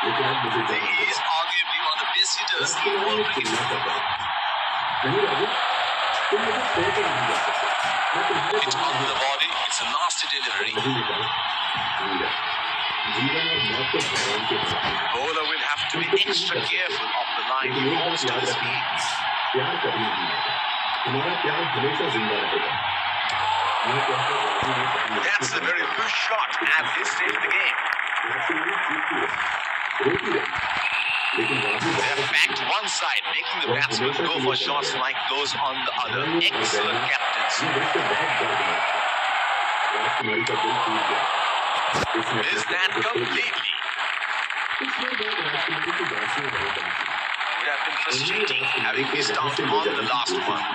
लेकिन अब मुझे He जाना is होगा। arguably one of the best hitters in Rajkumari world ने cricket. खेलना करता है। नहीं राजू, तुम मुझे छोड़ कर नहीं जा सकते। मैं तुम्हारे Hit बिना on नहीं the रह body. It's a nasty delivery. Raju ने कहा, मीरा, जीवन और मौत तो भगवान के हाथ में है। Bowler will have to be extra careful of the line he लेकिन एक bowls बात to याद the रखना, speeds. प्यार कभी नहीं आता। तुम्हारा प्यार हमेशा जिंदा रहेगा। मैं कहता हूँ राजू ने कहा, That's a very loose shot at this stage of the game. राजकुमारी चीखती है, रोती है, लेकिन राजू They have बहुत backed one side, making the batsmen go for shots like those on the other. Excellent captaincy. ये देख के बहुत दर्द हुआ। राजकुमारी का दिल टूट गया। उसने अपने Missed that को छोड़ दिया। completely. कुछ देर बाद राजकुमारी की बांसुरी बंद पड़ी। Would have been frustrating having missed out on the last one.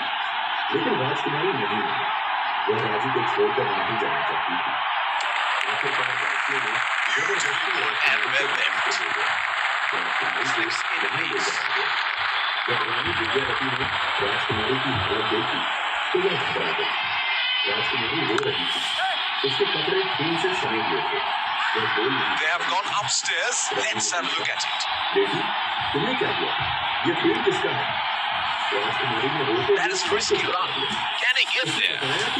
लेकिन राजकुमारी नहीं मानी। वह राजू को छोड़कर नहीं जाना चाहती थी। आखिरकार बांसुरी ने Beautiful and well left. Slips in place. जब रानी विद्यावती ने राजकुमारी की हालत देखी तो वह घबरा गई। राजकुमारी रो रही थी। उसके कपड़े खून से सने हुए थे। वह बोल नहीं They have gone upstairs. Let's have a look at it. बेटी, तुम्हें क्या हुआ? ये फील्ड किसका है? राजकुमारी ने रोते That is हुए risky सब कुछ run. बता दिया। Can he get there?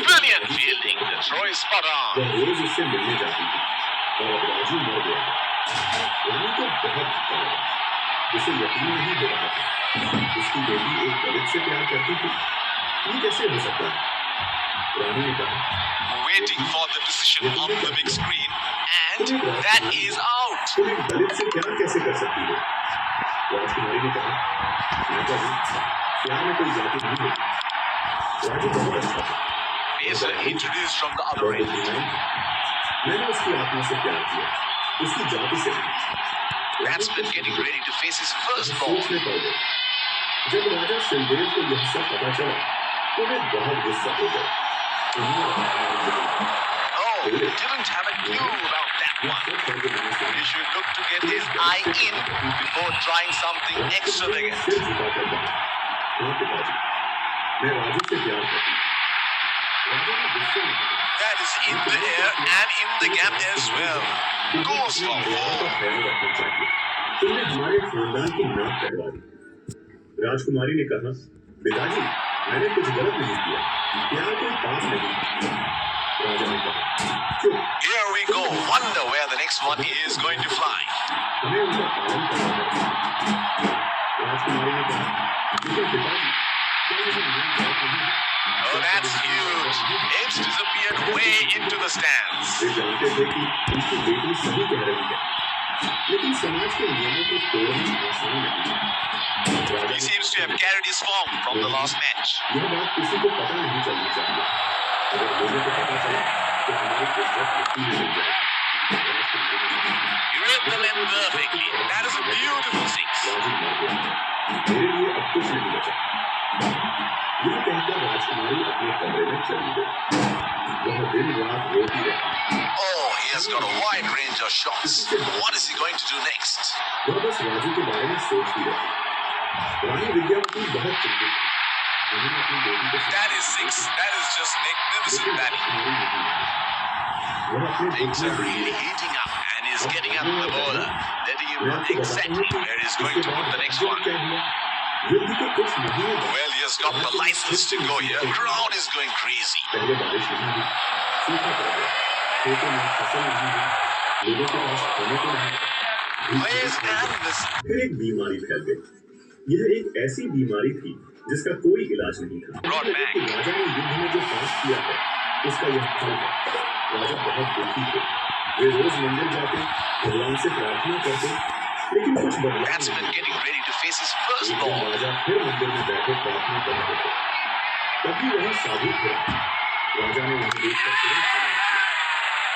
Brilliant fielding. The throw is spot on. वह रोज उससे मिलने जाती थी और अब राजू मर गया था। रानी को बहुत धक्का लगा। उसे यकीन नहीं हो रहा था। उसकी बेटी एक दलित से प्यार करती थी। ये कैसे हो सकता है? रानी ने कहा, Waiting for the decision on the big screen. And that is out. तुम एक दलित से प्यार कैसे कर सकती हो? राजकुमारी ने कहा, माता जी, प्यार में कोई जाति नहीं होती। राजू बहुत अच्छा था। Pacer introduced from the other बहुत end. बुद्धिमान था। मैंने उसकी आत्मा से प्यार किया, उसकी जाति से नहीं। Batsman getting ready to face his first ball. सोचने पड़ गए। जब राजा सिलदेव को यह सब पता चला तो वे बहुत गुस्सा हो गए। उन्होंने राजकुमारी से कहा, Oh, didn't have a clue about that one. He should look to get his eye in before trying something extravagant. सिर झुकाकर कहा, हाँ पिताजी, मैं राजू से प्यार करती हूँ। राजा ने गुस्से में कहा, That is in the air and in the gap as well. Goes for four. तुमने हमारे खानदान की नाक कटवा दी। राजकुमारी ने कहा, पिताजी, मैंने कुछ गलत नहीं किया। प्यार कोई पाप नहीं। राजा ने कहा, चुप। Here we go. Wonder where the next one is going to fly. हमें उनका पालन करना है। राजकुमारी ने कहा, लेकिन पिताजी, क्या मुझे नींद बहुत नहीं? Oh, that's huge. It's disappeared way into the stands. वे जानते थे कि उनकी बेटी सही कह रही है, लेकिन समाज के नियमों को तोड़ना आसान नहीं है। राजा He seems to have carried his form from the last match. यह बात किसी को पता नहीं चलनी चाहिए। अगर लोगों को पता चला तो हमारी इज्जत मिट्टी में मिल जाएगी। He read the length perfectly. That is a beautiful six. Raju मर गया। मेरे लिए अब कुछ नहीं बचा। यह कहकर राजकुमारी अपने कमरे में चली गई। वह दिन रात रोती रही। Oh, he has got a wide range of shots. What is he going to do next? वह बस राजू के बारे में सोचती रही। रानी विद्यावती बहुत चिंतित थी। उन्होंने अपनी बेटी को That is six. That is just magnificent batting. वह अपने Things are really heating up and he's getting up the bowler, letting him know exactly where he's going to put the next one. युद्ध के कुछ महीने बाद Well, he has got the license to go here. Crowd is going crazy. पहले बारिश नहीं हुई, सूखा पड़ गया, खेतों में फसल नहीं हुई, लोगों के पास खाने को नहीं था। Plays and listen. फिर एक बीमारी फैल गई। यह एक ऐसी बीमारी थी जिसका कोई इलाज नहीं था। Brought back. कि राजा ने युद्ध में जो पाप किया है उसका यह फल है। राजा बहुत दुखी थे। वे रोज मंदिर जाते, भगवान से प्रार्थना करते, लेकिन कुछ बदलाव Batsman नहीं। getting ready to face his first एक दिन ball. राजा फिर मंदिर में बैठे प्रार्थना कर रहे थे। तभी वह साधु थे। राजा ने उन्हें देखकर तुरंत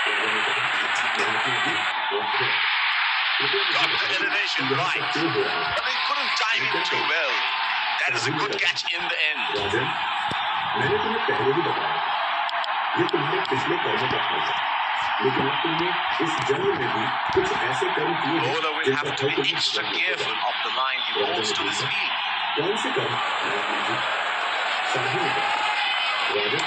राजा ने कहा, महात्मा जी, आप थे। Got the elevation right, क्यों हो रहा है? but they couldn't time it too well. That is a good catch in the end. राजन, मैंने तुम्हें पहले ही बताया था, ये तुम्हारे पिछले कर्मों का फल है। लेकिन अब तुमने इस जन्म में भी कुछ ऐसे कर्म किए हैं Bowler will जिनका have to फल be तुम्हें extra भुगतना careful पड़ेगा। of the line he bowls to the speed. कौन से कर्म? महात्मा जी, साधु ने कहा, राजन,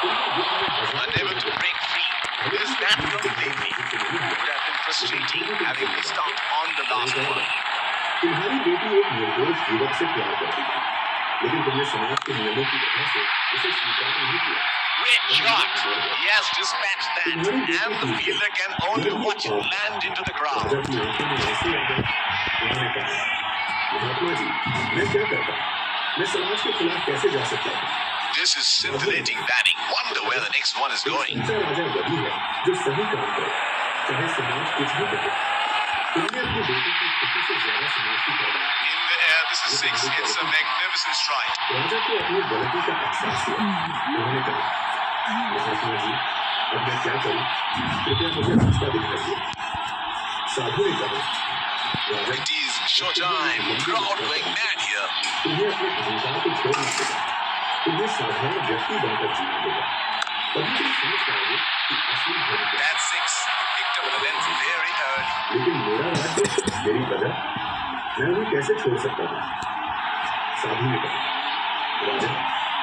तुमने युद्ध में हजार Unable to break free. Missed that completely. Would have been frustrating having missed out on the last one. तुम्हारी बेटी एक निर्दोष युवक से प्यार करती थी, लेकिन तुमने समाज के नियमों की वजह से उसे स्वीकार नहीं किया। Great shot. He has dispatched that, and the fielder can only watch it land into the crowd. राजा की आंखों में आंसू आ गए। उन्होंने कहा, महात्मा जी, मैं क्या करता? मैं समाज के खिलाफ कैसे जा सकता हूँ? This is scintillating batting. Wonder where the next one is going. सच्चा राजा वही है जो सही काम करे, चाहे समाज कुछ भी करे। तुमने अपनी बेटी की खुशी से ज्यादा समाज की परवाह की। In the air, this is 6. It's a magnificent strike. राजा को अपनी गलती का एहसास हुआ। उन्होंने कहा, महात्मा जी, अब मैं क्या करूं? कृपया मुझे रास्ता दिखाइए। साधु ने कहा, राजा, It is showtime. Crowd going mad here. तुम्हें अपने अहंकार को छोड़ना होगा। तुम्हें साधारण व्यक्ति बनकर जीना होगा। तभी तुम समझ पाओगे कि असली धर्म क्या है। That's 6. Picked up the length very early. लेकिन मेरा राज्य, मेरी प्रजा, मैं उन्हें कैसे छोड़ सकता हूँ? साधु ने कहा, राजा,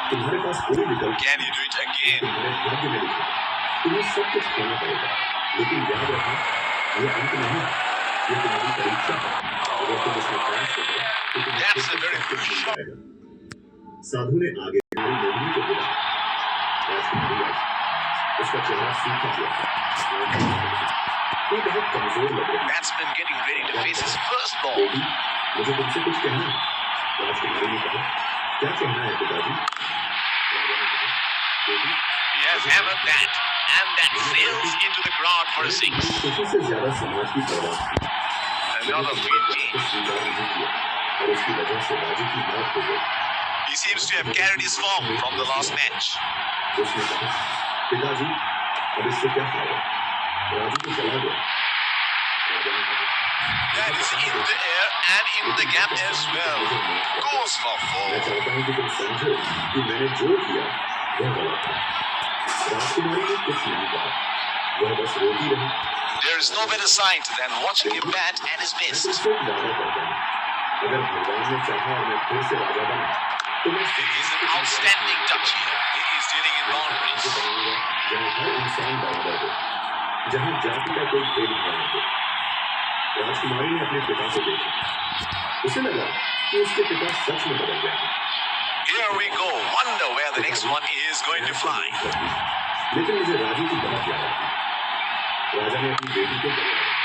तुम्हारे पास कोई विकल्प Can you do it again? तुम्हारे भाग्य में लिखा है। तुम्हें सब कुछ खोना पड़ेगा, लेकिन याद रखना, ये अंत नहीं, ये तुम्हारी परीक्षा है। अगर तुम इसमें पास हो गए, तो तुम्हें That's फिर a very सब good कुछ मिल shot. जाएगा। साधु ने आगे मोहिनी को बुलाया। राजकुमारी आई। उसका चेहरा सूखा हुआ था। वो बहुत कमजोर लग रही थी। Batsman getting ready to face his first ball. बेटी, मुझे तुमसे कुछ कहना है। राजकुमारी ने कहा, क्या कहना है पिताजी? राजा ने कहा, बेटी, He has hammered that, and that sails into the crowd for a 6. खुशी से ज्यादा समाज की परवाह की। Another field को change. स्वीकार नहीं किया और उसकी वजह से राजू की मौत हो गई। He seems to have carried his form from the last match. उसने कहा, पिताजी, अब इससे क्या फायदा? राजू तो चला गया। राजा ने कहा, That is in the air and in the gap as well. Goes for मैं 4. चाहता हूं कि तुम समझो कि मैंने जो किया वह गलत था। राजकुमारी ने कुछ नहीं कहा, वह बस रोती रही। There is no better sight than watching him bat at his मैं best. तुमसे एक वादा करता हूं, अगर भगवान ने चाहा और मैं फिर से राजा बना, तो मैं There is an outstanding touch here. He is dealing in boundaries. बनाऊंगा जहाँ हर इंसान बराबर हो, जहाँ जाति का कोई भेदभाव न हो। राजकुमारी ने अपने पिता को देखा। उसे लगा कि उसके पिता सच में बदल गए हैं। Here we go. Wonder where the next one is going to fly. लेकिन मुझे राजू की बहुत याद आती। राजा ने अपनी बेटी को गले लगाया।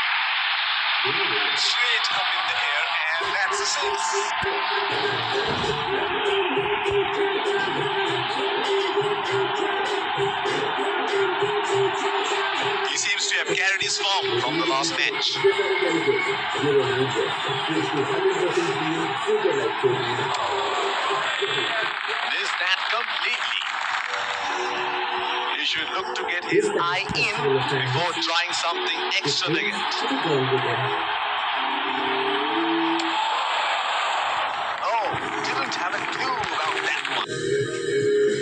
दोनों लोग Straight up in the air, and that's a 6. He seems to have carried his form from the last match. Missed that completely. He should look to get his eye in before trying something extravagant. Oh, didn't have a clue about that one.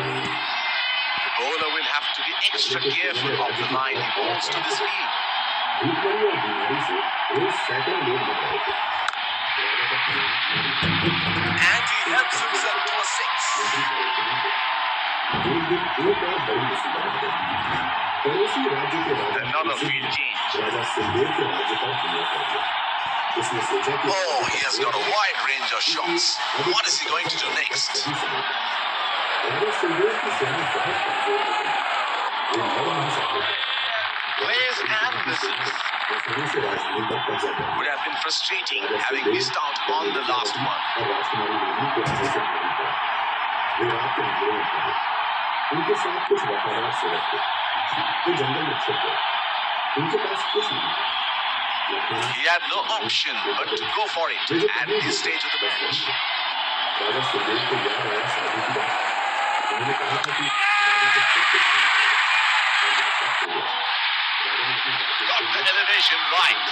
The bowler will have to be extra careful of the line he bowls to this field. भूखमरी और बीमारी से रोज सैकड़ों लोग मर रहे थे। राजा का कहना And he helps himself to a 6. एक दिन एक और बड़ी मुसीबत आ गई। पड़ोसी राज्य के राजा Another field change. राजा सिंदेव के राज्य पर हमला कर दिया। उसने सोचा कि Oh, he has got a wide range of shots. What is he going to do next? राजा सिंदेव की सेना बहुत कमजोर हो गई। वो लड़ नहीं सकते थे। Plays and misses. आसानी से राजधानी पर कब्जा कर Would have been frustrating having missed out on the last one. और राजकुमारी नेहरू को आगे से भागना पड़ा। वे रात के अंधेरे में भागे। उनके साथ कुछ वफादार सेवक थे। वे जंगल में छिप गए। उनके पास कुछ नहीं था। He had no option but to go for it at this stage of the match. राजा सुखदेव को याद आया साधु की बात। उन्होंने कहा था कि राजा को सब कुछ और यह सब हो गया। राजा ने अपनी बातों Got the elevation right,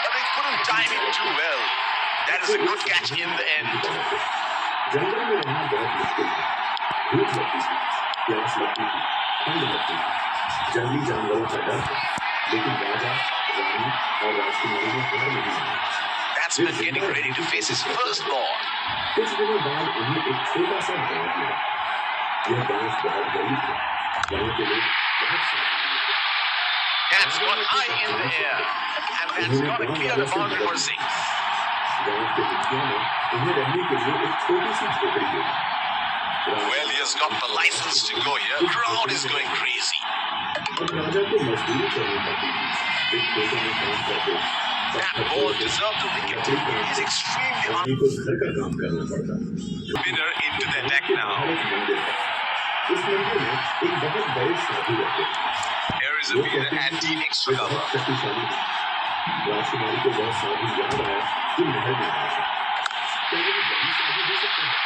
but he couldn't time it too well. That is a good catch in the end. जंगल में रहना बहुत मुश्किल है। भूख लगती थी, प्यास लगती थी, ठंड लगती थी, जंगली जानवरों का डर था, लेकिन राजा, रानी और राजकुमारी ने हार नहीं मानी। Batsman getting ready to face his first ball. कुछ दिनों बाद उन्हें एक छोटा सा गांव मिला। यह गांव बहुत गरीब है, गांव के लोग बहुत साधारण थे। That's gone high in the air, and that's going to clear the boundary for 6. गांव के मुखिया ने उन्हें रहने के लिए एक छोटी सी झोपड़ी दी। Well, he has got the license to go here. Crowd is going crazy. अब राजा को मजदूरी करनी पड़ती थी, एक खेतों में काम करते। That ball deserved a wicket. He's extremely आदमी को घर का काम करना पड़ता। winner into the attack now. एक मंदिर है। इस मंदिर में एक बहुत बड़े साधु रहते हैं। Here is a winner at the extra cover. शक्तिशाली है। राजकुमारी को वह साधु याद आया जो महल में आया था। क्या ये वही साधु हो सकता है?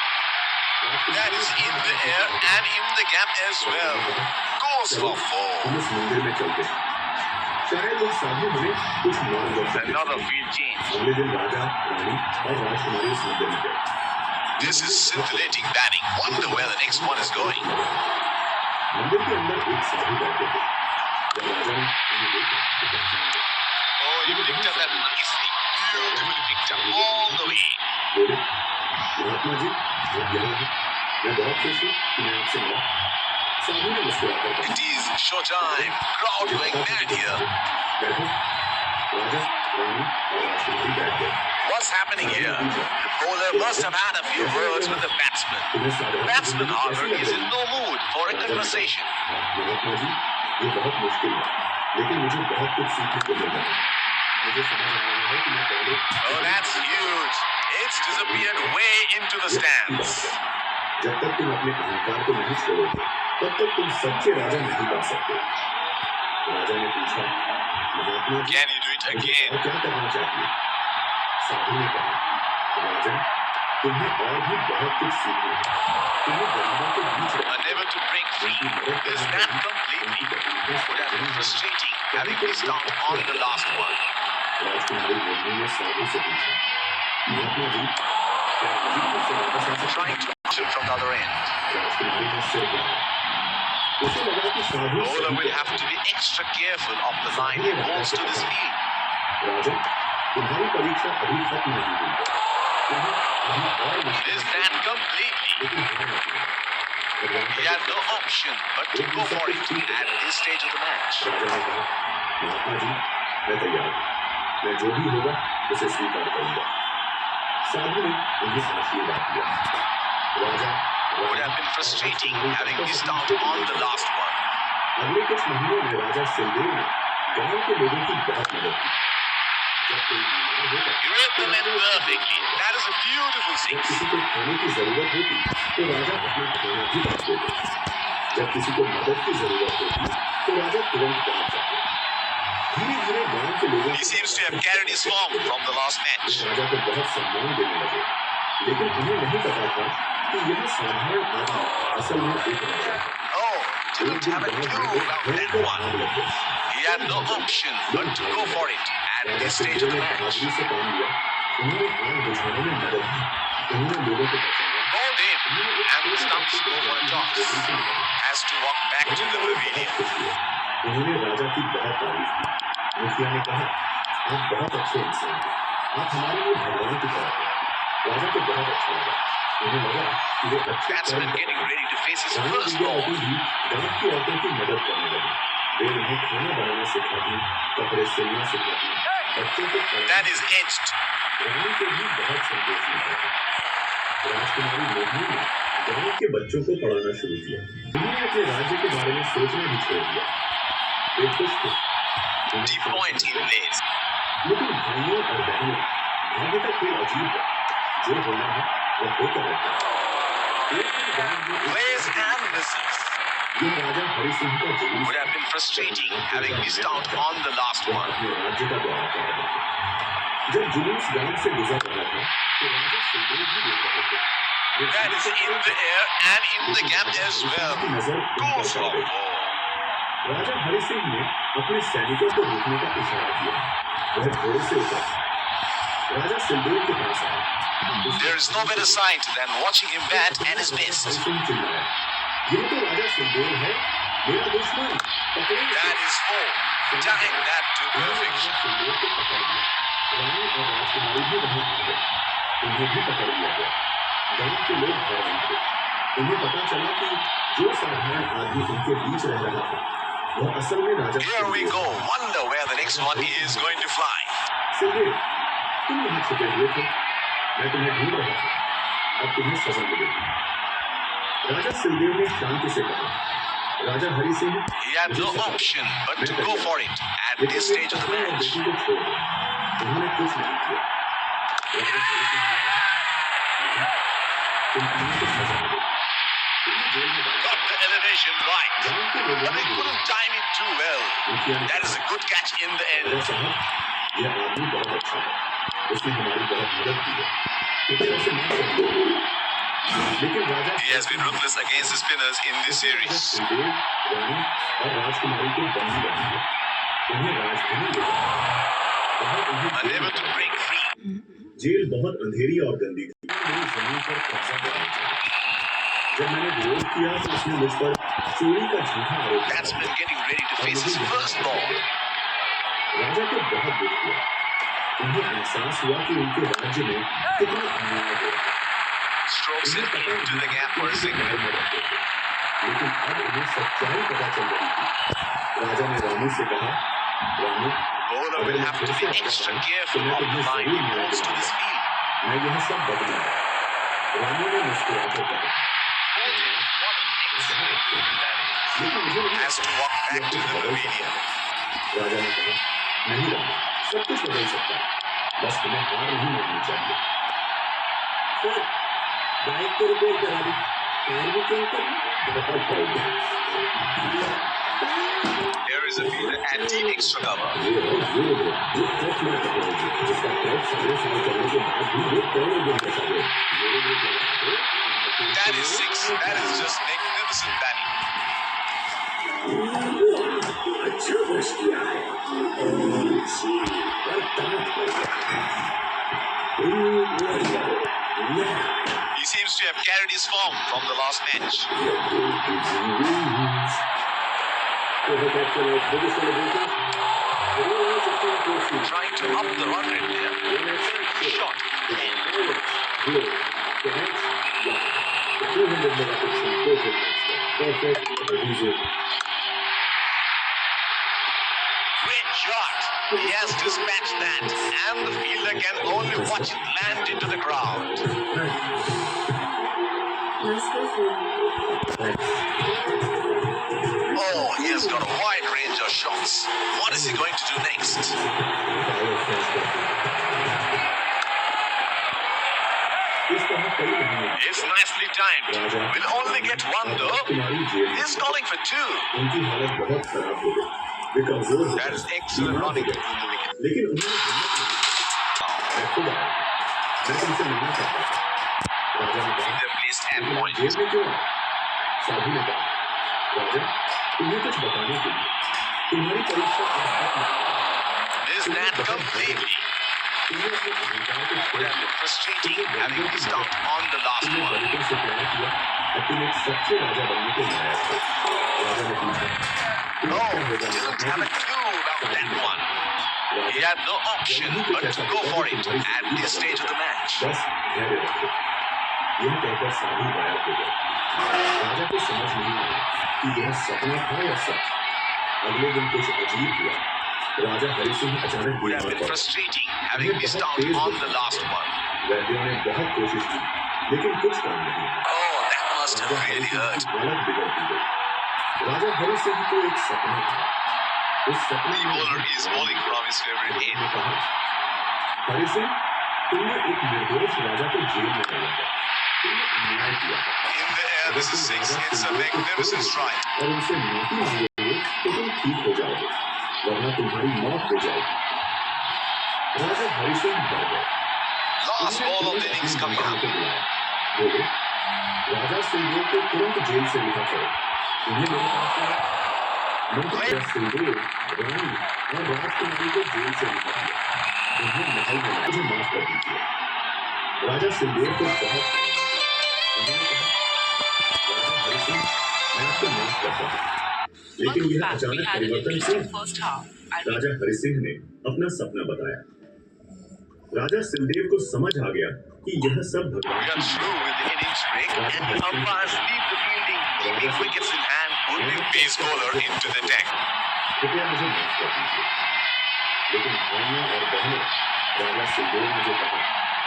That is in the air and in the gap as well. Goes for 4. हम इस मंदिर में चलते हैं। शायद यह साधु हमें कुछ मार्गदर्शन दे। Another field change. अगले दिन राजा, रानी और राजकुमारी इस मंदिर में गए। This is scintillating batting. Wonder where the next one is going. मंदिर के अंदर एक साधु बैठे थे। जब राजा ने उन्हें देखा तो पहचान गया। Oh, you picked up that nicely. Beautifully picked up all the way. बोले, महात्मा जी, आप यहाँ हैं। मैं बहुत खुश हूँ कि मैं आपसे मिला। साधु ने मुस्कुराकर कहा, It is showtime. Crowd going mad here. बैठो। राजा, रानी और राजकुमारी बैठ गए। What's happening here? The bowler must have had a few words with the batsman. तुम्हें The साधारण batsman, जिंदगी however, कैसी is लग in रही no mood for a है? conversation. महात्मा जी, ये बहुत मुश्किल है, लेकिन मुझे बहुत कुछ सीखने को मिल रहा है। मुझे समझ आ रहा है कि मैं पहले Oh, that's huge. It's disappeared way into the stands. जब तक तुम अपने अहंकार को नहीं छोड़ोगे, तब तक तुम सच्चे राजा नहीं बन सकते। राजा ने पूछा, Mahatma ji, Can you do it मुझे again? और क्या करना चाहिए? साधु ने कहा, राजन, तुम्हें और भी बहुत कुछ सीखना है। तुम्हें गरीबों के बीच रहना है। Unable to break free. Is that completely? Would have been frustrating having missed out on the last one. राजकुमारी बोलने में साधु से पूछा, महात्मा जी, क्या राजी मुझसे वापस आ सकते हैं? Trying to shoot from the other end. राजकुमारी ने सिर हिलाया। उसे लगा कि साधु Bowler सही will कह have to be extra careful of the line he bowls to this field. राजन, तुम्हारी परीक्षा अभी खत्म नहीं हुई है। तुम्हें अभी और मुश्किल Is that completely? लेकिन हार मत मानो। He had no option but to go for it at this stage of the match. राजा ने कहा, महात्मा जी, मैं तैयार हूँ। मैं जो भी होगा उसे स्वीकार करूंगा। साधु ने उन्हें आशीर्वाद दिया। राजा Would have been frustrating having missed out on the last one. अगले कुछ महीनों में राजा सिलदेव ने गांव के लोगों की बहुत मदद की। जब कोई बीमार होता, You read the men perfectly. That is a beautiful जब six. किसी को खाने की जरूरत होती तो राजा अपना खाना भी बांट देते। जब किसी को मदद की जरूरत होती तो राजा तुरंत पहुंच जाते। धीरे धीरे गांव के लोगों He seems to have carried his form from the last match. राजा को बहुत सम्मान देने लगे, लेकिन उन्हें नहीं पता था कि यह साधारण आदमी असल में एक राजा है। Oh, didn't have a clue about that one. He had no option but to go for it at this stage of the match. बहादुरी से काम लिया, उन्होंने आग बुझाने में मदद की, उन्होंने लोगों को बचाया। Bowled in, and the stumps go for a toss. Has to walk back to the pavilion. उन्होंने राजा की बहुत तारीफ की। मुखिया ने कहा, आप बहुत अच्छे इंसान हैं, आप हमारे लिए भगवान की तरह हैं। राजा को बहुत अच्छा लगा। उन्हें लगा कि वे अच्छे Batsman कर्म getting ready to face his गांव first की ball. औरतें भी गांव की औरतों की मदद करने लगी। वे उन्हें खाना बनाना सिखाती, कपड़े सिलना सिखाती, बच्चों को That is edged. रानी को भी बहुत संतोष मिलता था। राजकुमारी मोहिनी ने गांव के बच्चों को पढ़ाना शुरू किया। उन्होंने अपने राज्य के बारे में सोचना भी छोड़ दिया। वे खुश थे। Deep point he plays. लेकिन भाइयों और बहनों, भाग्य का खेल अजीब है। जो होना है वह होकर रहता है। एक दिन गांव में एक Plays and misses. यह राजा हरि सिंह का जुलूस Would have been frustrating having missed out on the last one. अपने राज्य का दौरा कर रहे थे। जब जुलूस गांव से गुजर रहा था तो राजा सिंदूर भी देख रहे थे। That is in the air and in the gap as well. की नजर उन पर Goes पड़ for गई। 4. राजा हरि सिंह ने अपने सैनिकों को रोकने का इशारा किया। वह घोड़े से उतरा। राजा सिंदूर के पास आया। There is no better sight than watching him bat at his best. Hari Singh चिल्लाया, ये तो राजा सिंदूर है, मेरा दुश्मन, पकड़ो इसे। That is 4. Tying that to perfection. सिंदूर को पकड़ लिया। रानी और राजकुमारी भी वहां आ गए। उन्हें भी पकड़ लिया गया। गांव के लोग हैरान थे। उन्हें पता चला कि जो साधारण आदमी उनके बीच रह रहा था वह असल में राजा Here we go. Wonder where the next one is going to fly. सिलदेव, तुम यहाँ छुपे हुए थे, मैं तुम्हें ढूंढ रहा था, अब तुम्हें सजा मिलेगी। राजा सिलदेव ने शांति से कहा, राजा Hari Singh, He had no option but to go for it at this stage of the match. बेटी को छोड़ दो, उन्होंने कुछ नहीं किया। राजा हरि सिंह ने कहा, तुम तुम्हें तो सजा मिलेगी। तुम्हें जेल में डाल Got the elevation right, but they couldn't time it too well. That is a good catch in the end. राजा साहब, यह आदमी बहुत अच्छा है, उसने हमारी बहुत मदद की है, कृपया उसे माफ कर दो। लेकिन राजा He has been ruthless against the spinners in this series. सिलदेव, रानी और राजकुमारी को बंदी बना दिया, उन्हें राजधानी ले गया, वहाँ उन्हें Unable to break free. Jail बहुत अंधेरी और गंदी थी। मेरी जमीन पर कब्जा करना चाहिए। जब मैंने विरोध किया तो उसने मुझ पर चोरी का झूठा आरोप लगाया। Batsman getting ready to face his first ball. राजा को बहुत दुख हुआ, उन्हें एहसास हुआ कि उनके राज्य में कितना अन्याय हो रहा है। Strokes it into the gap for a single. लेकिन अब उन्हें सच्चाई पता चल रही थी। राजा ने रामू से कहा, Ramu, Bowler will have to be extra careful of the line he pulls to this field. मैं यह सब बदलूंगा। रामू ने मुस्कुराकर कहा, What an excellent field that is. लेकिन मुझे नहीं Has to walk back to the pavilion. राजा ने कहा, नहीं रामू, सब कुछ बदल सकता है, बस तुम्हें हार नहीं माननी चाहिए। सर, बाइक को रिपेयर करा दी, कार भी चेंज कर दी, बहुत फायदा। Here is a fielder at the extra cover. That is six. That is just magnificent batting. अच्छा बच किया है। He seems to have carried his form from the last match. Trying to up the run rate there. Shot. Great shot. He has dispatched that, and the fielder can only watch it land into the ground. Oh, he has got a wide range of shots. What is he going to do next? It's nicely timed. Will only get one though. He's calling for two. उनकी हालत बहुत खराब हो गई, वे कमजोर हो That is excellent running to win the wicket. लेकिन उन्होंने हिम्मत नहीं की। मैं खुद आया, मैं तुमसे मिलना चाहता था। राजा ने कहा, Fielder placed at तुम point. जेल में क्यों आए? साधु ने कहा, राजा, तुम्हें कुछ बताने के लिए, तुम्हारी परीक्षा आज तक नहीं हुई। Missed that completely. तुमने अपने अहंकार को Would छोड़ा, have been frustrating having missed out on the last तुमने one. दलितों से प्यार किया, अब तुम एक सच्चे राजा बनने के लायक हो। राजा ने पूछा, तुम No, क्या होगा didn't have a clue about that one. He had no option but to go for it at this stage of the match. बस धैर्य रखो। यह कहकर साधु गायब हो गया। राजा को समझ नहीं आया कि यह सपना था या सच। अगले दिन कुछ अजीब हुआ। राजा हरि सिंह अचानक Would have बीमार been पड़ा। frustrating having missed out on the last one. वैद्यों ने बहुत कोशिश की, लेकिन कुछ काम नहीं। Oh, that must have really hurt. हालत बिगड़ती गई। राजा हरि सिंह को एक सपना था। उस सपने The में bowler is bowling from his favorite ने end. कहा, हरि सिंह, तुमने एक निर्दोष राजा को जेल में डाला था। तुमने अन्याय किया था। In the air, this is six. It's a magnificent strike. और उनसे माफी मांगोगे तो तुम ठीक हो जाओगे, वरना तुम्हारी मौत हो जाएगी। राजा हरि सिंह डर गए। Last ball of the innings coming up. बोले, राजा सिंहदेव को तुरंत जेल से रिहा करो। उन्हें मेरे पास लाओ। मंत्री सिंहदेव, रानी और राजकुमारी को जेल से रिहा किया। उन्हें महल में लाओ। मुझे माफ कर दीजिए। राजा सिंहदेव को बहुत उन्होंने कहा, राजा हरि सिंह, मैं आपको माफ करता हूँ, लेकिन यह अचानक परिवर्तन क्यों? राजा हरि सिंह ने अपना सपना बताया। राजा सिंहदेव को समझ आ गया कि यह सब We भगवान are की through with the innings break and the umpires leave the fielding keeping wickets in hand would be pace bowler into the deck. कृपया मुझे माफ कर दीजिए, लेकिन भाइयों और बहनों, राजा सुखदेव ने जो कहा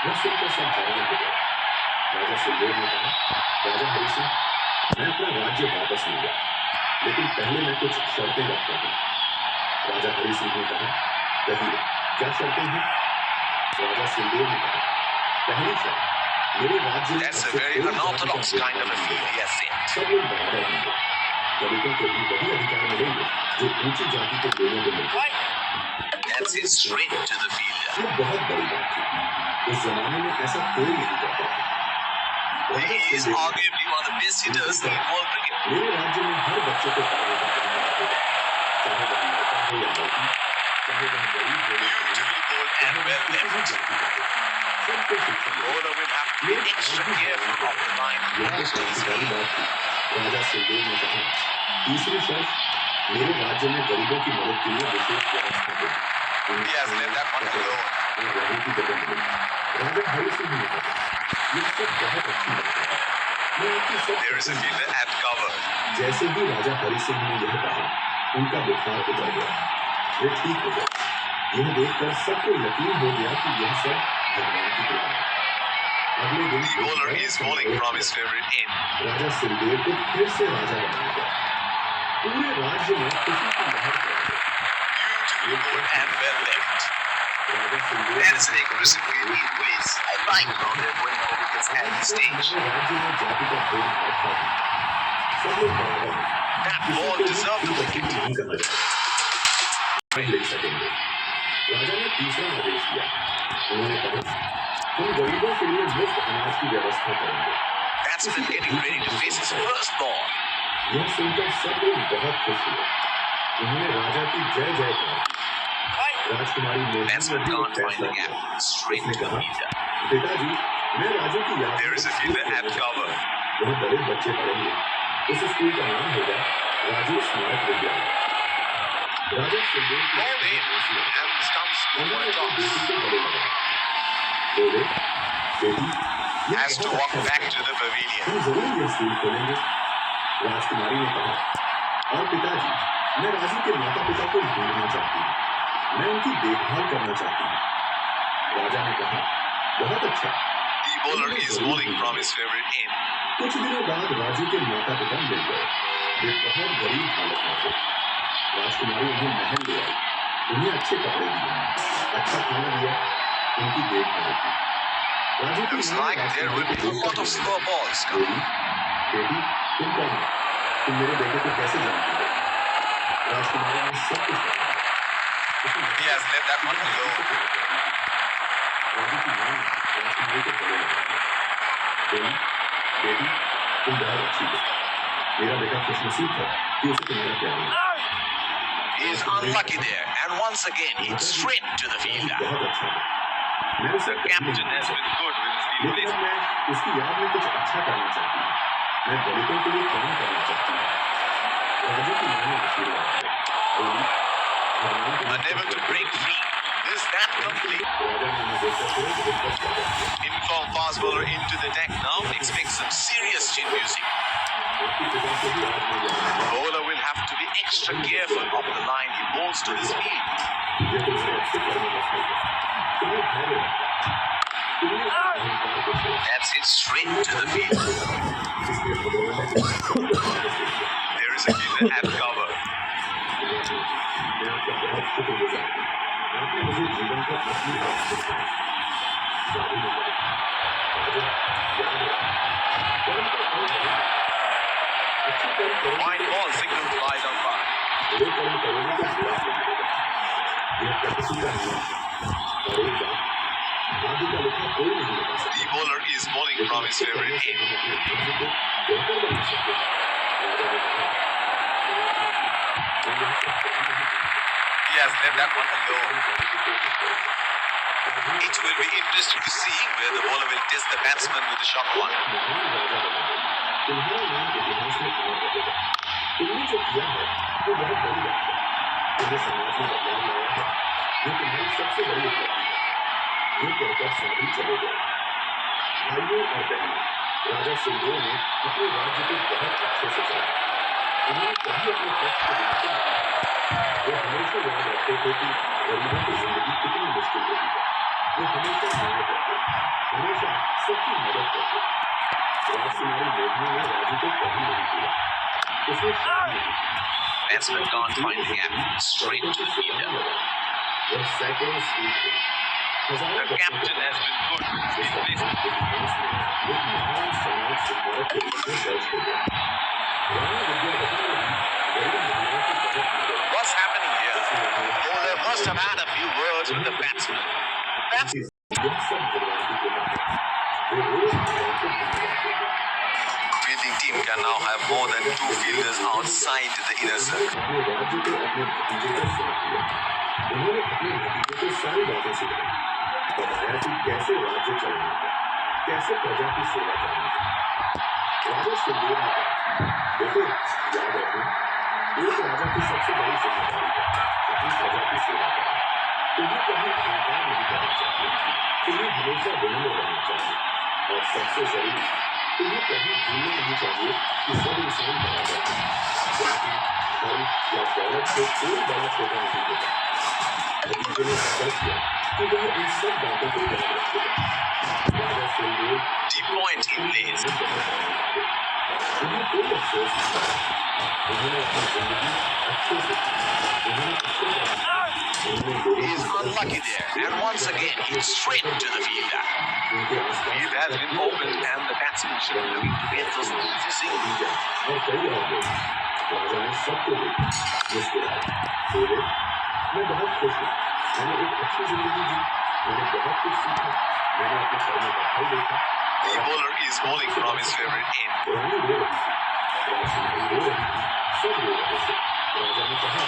वह सुनकर सब हैरान हो गए। राजा सुखदेव ने कहा, राजा हरि सिंह, मैं अपना राज्य वापस लूंगा, लेकिन पहले मैं कुछ शर्तें रखता हूँ। राजा हरि सिंह ने कहा, कहिए क्या शर्तें हैं? राजा सुखदेव ने कहा, पहली शर्त, मेरे राज्य में That's a very unorthodox kind of a field he has set. सब लोग बराबर होंगे, दलितों को भी वही अधिकार मिलेंगे जो ऊंची जाति के लोगों को मिलते हैं। That's it straight to the fielder. ये बहुत बड़ी बात थी, उस जमाने में ऐसा कोई नहीं करता था। He is arguably one of the best hitters in world cricket. मेरे राज्य में हर बच्चे को पढ़ने का अधिकार होगा, चाहे वह लड़का हो या लड़की, चाहे वह गरीब हो या Beautifully bowled and well left. सबको शिक्षा मिलेगी। Bowler will have to be extra careful of the line he यह goes to his बड़ी field. बात थी। राजा सुखदेव ने कहा, तीसरी शर्त, मेरे राज्य में गरीबों की मदद के लिए विशेष व्यवस्था होगी। He has left that one alone. रहने की जगह मिलेगी। राजा हरि सिंह ने कहा, ये सब बहुत अच्छी बात है, मैं आपकी सब There is a fielder at cover. जैसे ही राजा हरि सिंह ने यह कहा, उनका बुखार उतर गया, वे ठीक हो गए। यह देखकर सबको यकीन हो गया कि यह सब भगवान की कृपा है। अगले दिन The bowler is bowling from his favorite end. राजा सुखदेव को फिर से राजा बनाया गया। पूरे राज्य में खुशी की लहर फैल गई। Beautifully bowled and well left. Raja Sukhdev That is an aggressive field in place. I like how they're going for wickets at this stage. राज्य में जाति का भेदभाव था। सब लोग बराबर हैं। That ball deserved a wicket. नहीं कहा जाए, नहीं ले सकेंगे। राजा ने तीसरा आदेश दिया। उन्होंने कहा, हम गरीबों के लिए मुफ्त अनाज की व्यवस्था करेंगे। Batsman getting ready to face his first ball. यह सुनकर सब लोग बहुत खुश हुए। उन्होंने राजा की जय जयकार की। राजकुमारी मोहिनी Batsman ने भी can't एक find फैसला the किया। gap. Straight उसने to the कहा, fielder. पिताजी, मैं राजू की याद There is a fielder at cover. वहाँ दलित बच्चे पढ़ेंगे। उस स्कूल का नाम होगा राजू स्मारक विद्यालय। राजा सुखदेव की Ball in. And the stumps go उन्होंने for a अपनी toss. बेटी को गले लगाया। बोले, बेटी, ये Has to बहुत walk अच्छा back है। to the pavilion. हम जरूर ये स्कूल खोलेंगे। राजकुमारी ने कहा, और पिताजी, मैं राजू के माता पिता को ढूंढना चाहती हूँ, मैं उनकी देखभाल करना चाहती हूँ। राजा ने कहा, बहुत अच्छा। The bowler is bowling from his favorite end. कुछ दिनों बाद राजू के माता पिता मिल गए। वे बहुत गरीब हालत में थे। राजकुमारी उन्हें महल ले आई, उन्हें अच्छे कपड़े दिए, अच्छा खाना दिया, उनकी देखभाल की। राजू की Looks मां like there will be a lot of slow balls coming. बेटी, तुम कौन हो? तुम मेरे बेटे को कैसे जानती हो? राजकुमारी ने सब कुछ बताया। He has left that one alone. Raju की मां ने राजकुमारी को गले लगाया। बोली, बेटी, तुम बहुत अच्छी हो। मेरा बेटा खुशनसीब था कि उसे तुम्हारा प्यार मिला। He is unlucky there, and once again hits straight to the fielder. बहुत अच्छा है। मैं उसे The captain has been good with his field लेकिन placement. मैं उसकी याद में कुछ अच्छा करना चाहती हूँ। मैं दलितों के लिए काम करना चाहती हूँ। राजू की मां ने आशीर्वाद दिया। बोली, भगवान तुम्हें Unable to break free. Is that complete? राजा ने उन्हें देखकर फिर बहुत स्वागत किया। Informed fast bowler into the deck now. Expect some serious chin music. उसके पिता को भी आज मैं याद है। Bowler will have to be extra careful of the line he bowls to this field. ये तुम्हारे अच्छे कर्म का फल है। तुम्हें धैर्य रखना। तुमने अहंकार को छोड़ा। That's it straight to the field. इसलिए भगवान ने तुम्हें There is a fielder at cover. मैं आपका बहुत शुक्रगुजार हूँ। आपने मुझे जीवन का असली अर्थ सिखाया। जादू ने कहा, राजा, याद रखो, कर्म का फल नहीं। अच्छे कर्म करोगे Fine तो ball signaled by the umpire. बुरे कर्म करोगे तो बुरा फल मिलेगा। यह प्रकृति का नियम है। और एक बात, भाग्य का लेखा कोई नहीं लगा सकता। The bowler is bowling लेकिन from his अच्छे कर्मों favorite से end. हम अपने भाग्य को बेहतर बना सकते हैं। राजा ने कहा, मैं यहाँ से कहीं नहीं He has left that one alone. जाने की कोशिश करूँगा। It will be interesting to see where the bowler will test the batsman with the short one. महान राजा बनाएगा। तुम्हारा नाम इतिहास में अमर रहेगा। तुमने जो किया है वो बहुत बड़ी बात है। तुमने समाज में बदलाव लाया है, ये तुम्हारी सबसे बड़ी उपलब्धि है। ये कहकर सभी चले गए। भाइयों और बहनों, राजा सिंह ने अपने राज्य को बहुत अच्छे से चलाया। उन्होंने कभी अपने पक्ष को बिल्कुल नहीं किया। वो हमेशा याद रखते थे कि गरीबों की जिंदगी कितनी मुश्किल होती है। वो हमेशा न्याय करते, हमेशा सबकी मदद करते। राजकुमारी मोहिनी ने राजू को कभी नहीं किया। उसने शान नहीं की। Batsman can't find the gap. Straight to the fielder. वह सैकड़ों स्पीड थे। हजारों The captain has been good. He's been placed. एक महान समाज सुधारक के रूप में दर्ज हो गया। राणा विद्यावती ने भी गरीब महिलाओं की बहुत मदद की। What's happening here? Bowler must have had a few words with the batsman. The batsman. यह सब भगवान की कृपा है। वे रोज भगवान को धन्यवाद देते। Fielding team can now have more than 2 fielders outside the inner circle. अपने राज्य को अपने भतीजे को सौंप दिया। उन्होंने अपने भतीजे को सारी बातें सिखाई। बताया कि कैसे राज्य चलाना है, कैसे प्रजा की सेवा करनी है। राजा सिंह ने कहा, बेटे याद रखना, एक राजा की सबसे बड़ी जिम्मेदारी है अपनी प्रजा की सेवा करना। तुम्हें कभी अहंकार नहीं करना चाहिए। तुम्हें हमेशा विनम्र रहना चाहिए। और सबसे जरूरी, तुम्हें कभी भूलना नहीं चाहिए कि सब इंसान बराबर है। जाति, धर्म या दौलत से कोई बड़ा छोटा नहीं होता। भतीजे ने फैसला किया कि वह इन सब बातों को याद रखेगा। Raja Singh Deep point he plays. उन्हें कोई अफसोस नहीं था। उन्होंने अपनी जिंदगी अच्छे से की। उन्होंने अच्छे He is unlucky there, and once again hits straight to the fielder. Field has been opened, and the batsman should be looking to get those easy singles. और कई और लोग राजा ने सबको देखा, मुस्कुराया, बोले, मैं बहुत खुश हूँ। मैंने एक अच्छी जिंदगी जी। मैंने बहुत कुछ सीखा। मैंने अपने कर्मों का फल देखा। The bowler is bowling from his favorite end. रानी रो रही थी, राजकुमारी रो रही थी, सब रो रहे थे। राजा ने कहा,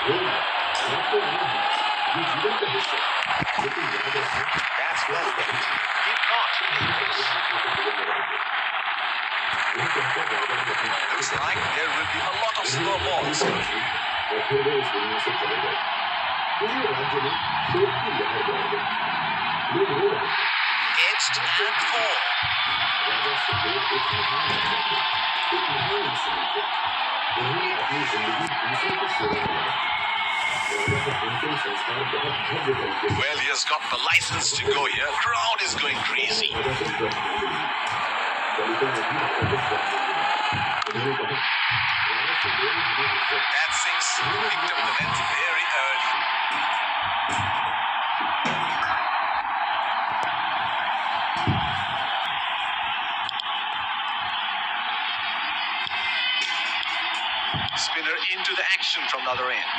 रो मत, रात को नहीं है, ये जीवन का हिस्सा है। लेकिन याद रखना, That's well done. Did not miss. यह कहकर राजा ने अपनी Looks like there will be a lot of slow balls. और फिर वे इस दुनिया से चले गए। पूरे राज्य में शोक की लहर दौड़ गई। लोग रो रहे थे। Edged and four. राजा सुखदेव एक महान राजा थे, एक महान इंसान थे। उन्होंने अपनी जिंदगी दूसरों की सेवा में लगाई। राजा का अंतिम संस्कार बहुत भव्य तरीके से Well, he has got the license to go here. Crowd is going crazy. राजा को श्रद्धांजलि दी। दलितों ने भी राजा को श्रद्धांजलि दी। उन्होंने कहा, राजा सुखदेव ने हमें इज्जत दी। That six picked up the length very early. Spinner into the action from the other end.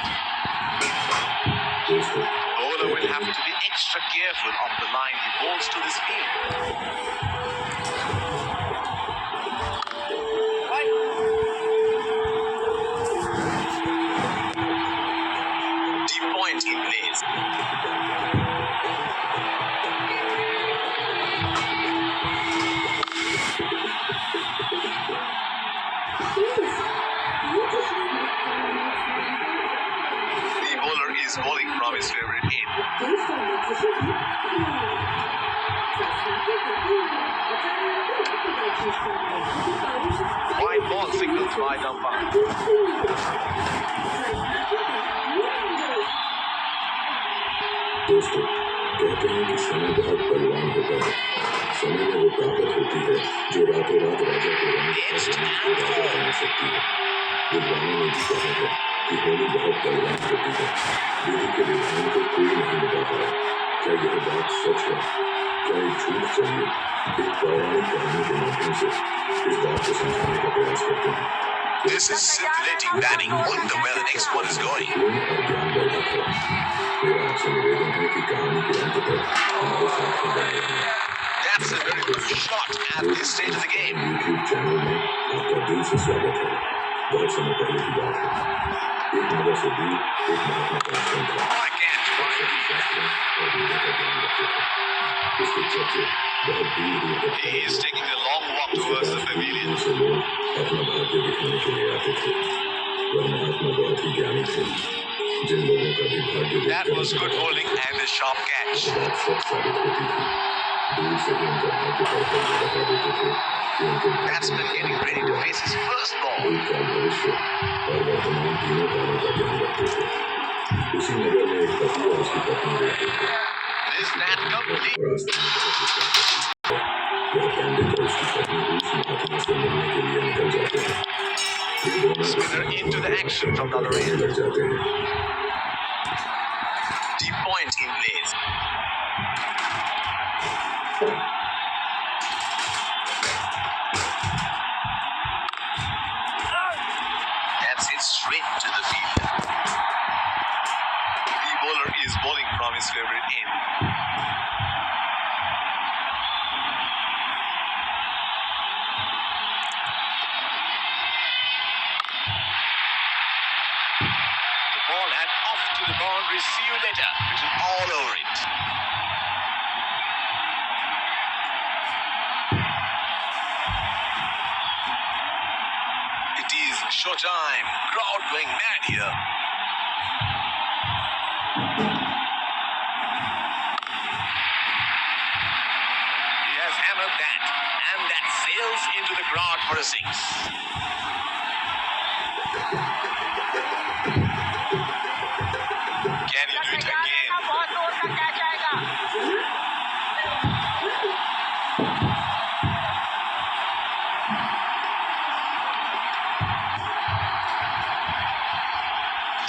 दोस्तों, Bowler will have to be extra careful of the line he bowls to this field. Deep point he plays. The bowler is bowling from his favorite end. White ball signals by the umpire. दोस्तों, कहते हैं कि समय बहुत बलवान होता है। समय में वो ताकत होती है जो रातों रात राजा के रंग को राजा बना सकती है। विद्वानों ने भी कहा है कि होली बहुत बलवान होती है। विधि के विधान को कोई नहीं मिटा पाया। क्या यह बात सच है? क्या एक झूठ चाहिए? एक पौराणिक कहानी के माध्यम से इस बात को समझाने का प्रयास करते हैं। This is scintillating batting. Wonder where the next one is going. गुण और ज्ञान वर्धक है। मेरा आपसे निवेदन है कि कहानी के अंत तक हमारे साथ में बने रहें। That's a very good shot at this stage of the game. YouTube channel में आपका दिल से स्वागत है। बहुत समय पहले की बात है। एक नगर से दूर एक महात्मा का आश्रम था। I can't find सभी शास्त्रों और वेदों का ज्ञान रखते थे। उसके चर्चे बहुत दूर दूर तक He is taking a long walk towards the pavilion. से लोग अपना भाग्य दिखाने के लिए आते थे। वह महात्मा बहुत ही ज्ञानी थे। जिन लोगों का भी भाग्य That was good bowling and a sharp catch. बात सच साबित होती थी। दूर से ही उनका भाग्य तय करके बता देते थे कि उनके Batsman getting ready to face his first ball. भूतकाल भविष्य और वर्तमान तीनों कालों का ध्यान रखते थे। उसी नगर में एक पति और उसकी पत्नी रहते थे। Is that complete? रास्ते में बहुत विश्वास है। वह पंडित और उसकी पत्नी रूस महात्मा से मिलने के लिए निकल जाते हैं। वे दोनों Spinner into the action from the other end. लग जाते हैं। Deep point in place. That's it straight to the field. The bowler is bowling from his favorite end. The ball had off to the boundary. See you later. Written all over it. It is showtime. Crowd going mad here. He has hammered that, and that sails into the crowd for a six. Can he do it again? बहुत दूर तक catch आएगा।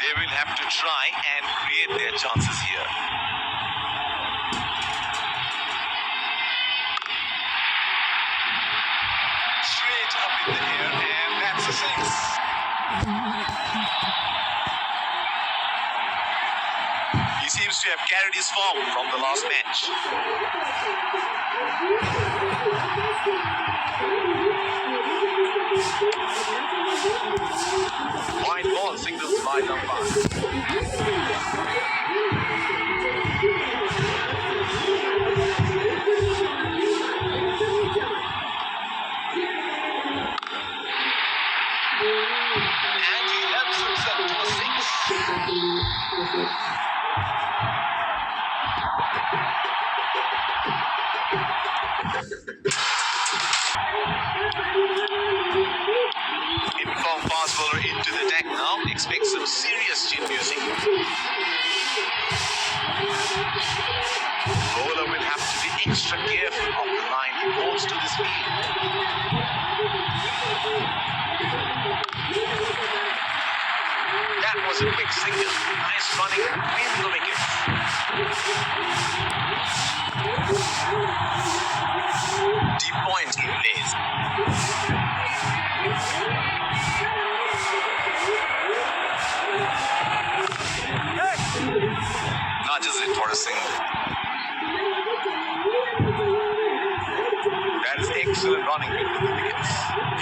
They will have to try and create their chances here. Straight up in the air, and that's a six. He seems to have carried his form from the last match. Wide ball signals by umpire. And he helps himself to a six. Informed fast bowler into the deck now. Expect some serious chin music. Bowler will have to be extra careful of the line he bowls to this field. That was a quick signal. Nice running between the wickets. Deep point in place. Nudges it for a single. That is excellent running between the wickets.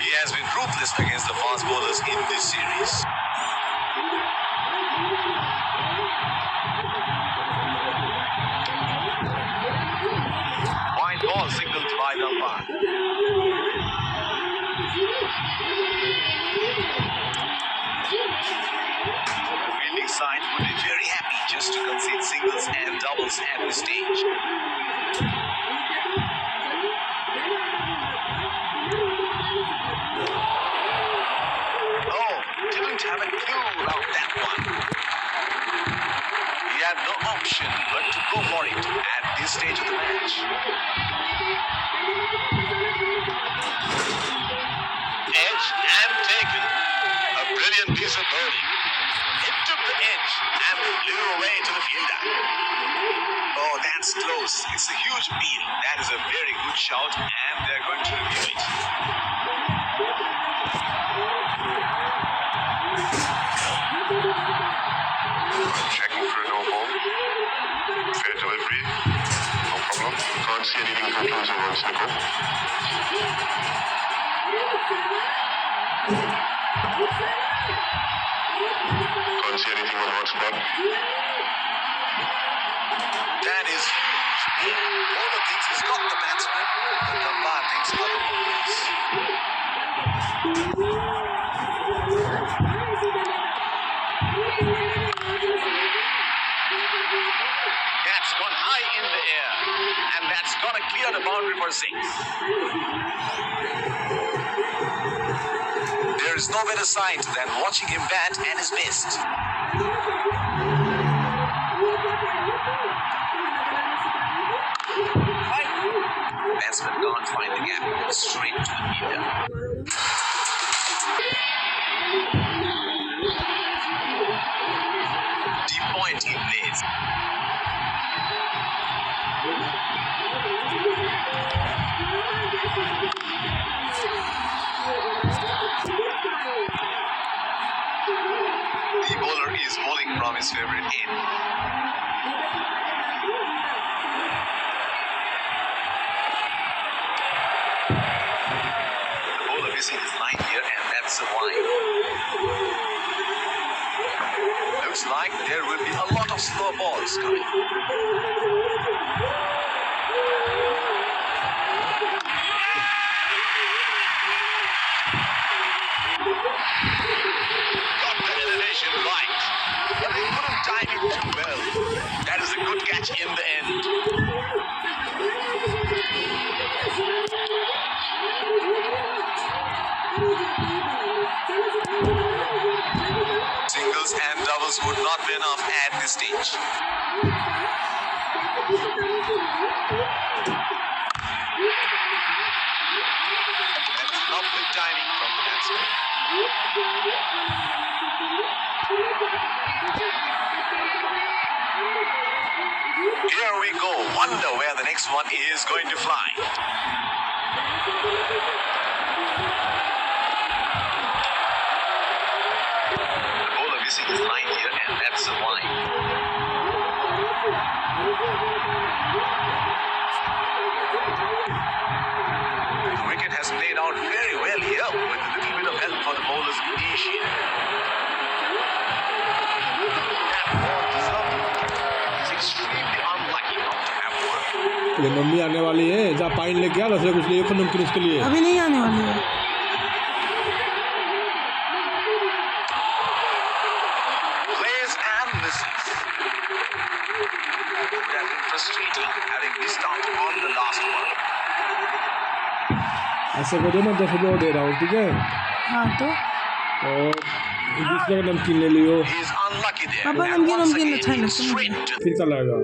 He has been ruthless against the fast bowlers in this series. Wide ball signaled by the umpire. The fielding side would be very happy just to concede singles and doubles at this stage. Oh, didn't have a clue about that one. He had no option but to go for it at this stage of the match. Edge and taken. A brilliant piece of bowling. It took the edge and flew away to the fielder. Oh, that's close. It's a huge appeal. That is a very good shout, and they're going to review it. Checking for a no ball. Fair delivery. No problem. Can't see anything conclusive on Snickle. Can't see anything on hot spot. That is huge. Bowler thinks he's got the batsman, but the umpire thinks otherwise. That's gone high in the air. And that's gonna clear the boundary for six. There is no better sight than watching him bat at his best. Batsman can't find the gap. Straight to the fielder. Deep point he plays. The bowler is bowling from his favorite end. The bowler missing his line here, and that's a wide. Looks like there will be a lot of slow balls coming. Got the elevation right, but they couldn't time it too well. That is a good catch in the end. Singles and doubles would not be enough at this stage. That's lovely timing from the batsman. Here we go. Wonder where the next one is going to fly. The bowler missing his line here, and that's a wide. The wicket has played out very well here with a little bit of help for the bowlers initially. That ball deserved it. He's extremely unlucky not to have one. ये mummy आने वाली है जा pine लेके आ रसले कुछ लिए खो नमकीन उसके लिए अभी नहीं आने वाली है। Plays and misses. Would have been frustrating having missed out on the last one. ऐसे करो मैं 10 रुपये दे रहा हूँ ठीक है हाँ तो और दूसरे का नमकीन ले लियो He is unlucky there. पापा And नमकीन once नमकीन again, अच्छा he's लगता है मुझे। straight to फिर कल आएगा